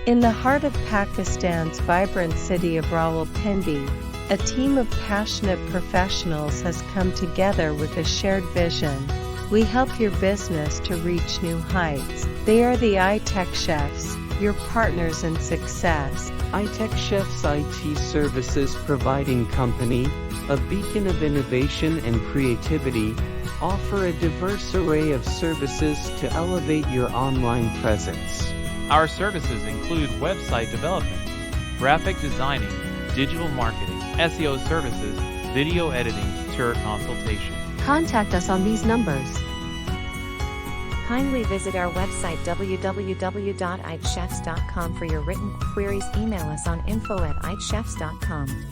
In the heart of Pakistan's vibrant city of Rawalpindi, a team of passionate professionals has come together with a shared vision. We help your business to reach new heights. They are the iTechChefs, your partners in success. iTechChefs IT services providing company, a beacon of innovation and creativity, offer a diverse array of services to elevate your online presence. Our services include website development, graphic designing, digital marketing, SEO services, video editing, tour consultation. Contact us on these numbers. Kindly visit our website www.iTechChefs.com for your written queries. Email us on info@iTechChefs.com.